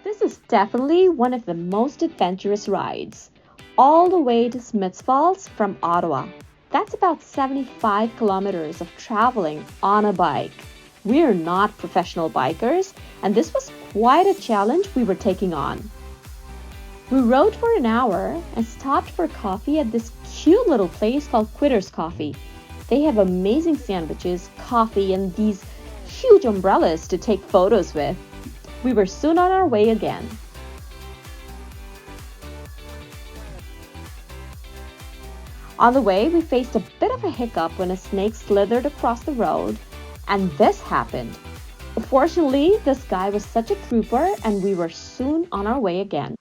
This is definitely one of the most adventurous rides, all the way to Smiths Falls from Ottawa. That's about 75 kilometers of traveling on a bike. We're not professional bikers, and this was quite a challenge we were taking on. We rode for an hour and stopped for coffee at this cute little place called Quitter's Coffee. They have amazing sandwiches, coffee, and these huge umbrellas to take photos with. We were soon on our way again. On the way, we faced a bit of a hiccup when a snake slithered across the road, and this happened. Fortunately, this guy was such a trooper, and we were soon on our way again.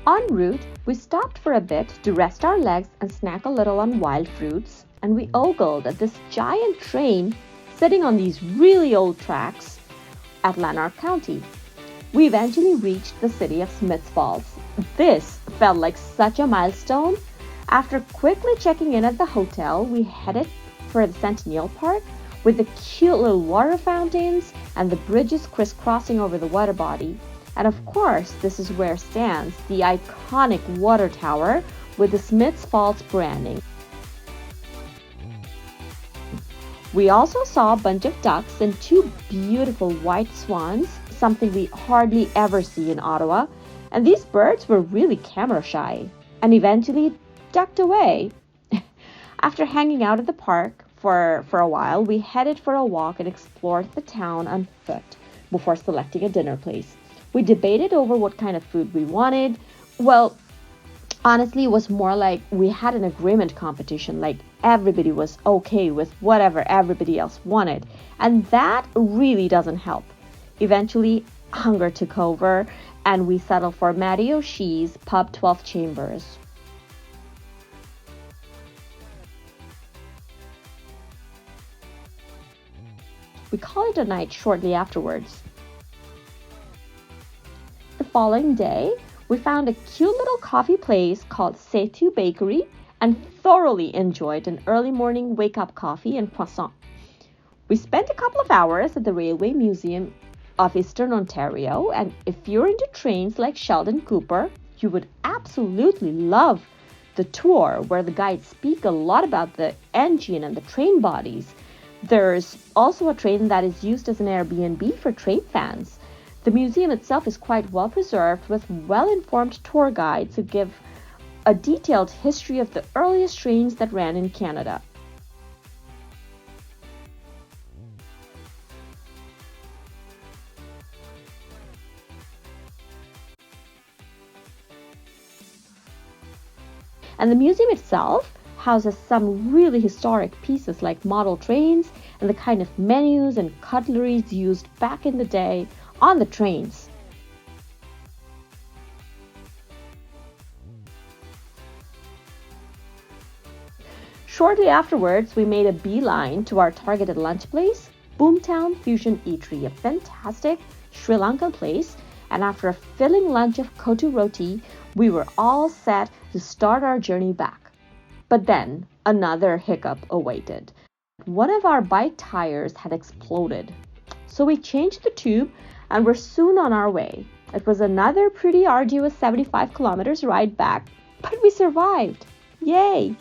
En route, we stopped for a bit to rest our legs and snack a little on wild fruits, and we ogled at this giant train sitting on these really old tracks at Lanark County. We eventually reached the city of Smiths Falls. This felt like such a milestone. After quickly checking in at the hotel, we headed for the Centennial Park with the cute little water fountains and the bridges crisscrossing over the water body. And of course, this is where stands the iconic water tower with the Smiths Falls branding. We also saw a bunch of ducks and two beautiful white swans, something we hardly ever see in Ottawa. And these birds were really camera shy and eventually ducked away. After hanging out at the park for a while, we headed for a walk and explored the town on foot before selecting a dinner place. We debated over what kind of food we wanted. Well, honestly, it was more like we had an agreement competition, like everybody was okay with whatever everybody else wanted. And that really doesn't help. Eventually, hunger took over and we settled for Matty O'Shea's Pub 12 Chambers. We called it a night shortly afterwards. The following day, we found a cute little coffee place called Setu Bakery and thoroughly enjoyed an early morning wake-up coffee and croissant. We spent a couple of hours at the Railway Museum of Eastern Ontario, and if you're into trains like Sheldon Cooper, you would absolutely love the tour where the guides speak a lot about the engine and the train bodies. There's also a train that is used as an Airbnb for train fans. The museum itself is quite well preserved with well-informed tour guides who give a detailed history of the earliest trains that ran in Canada. And the museum itself houses some really historic pieces like model trains and the kind of menus and cutleries used back in the day on the trains. Shortly afterwards, we made a beeline to our targeted lunch place, Boomtown Fusion Eatery, a fantastic Sri Lankan place, and after a filling lunch of kotu roti, we were all set to start our journey back. But then another hiccup awaited. One of our bike tires had exploded. So we changed the tube and were soon on our way. It was another pretty arduous 75 kilometers ride back, but we survived. Yay!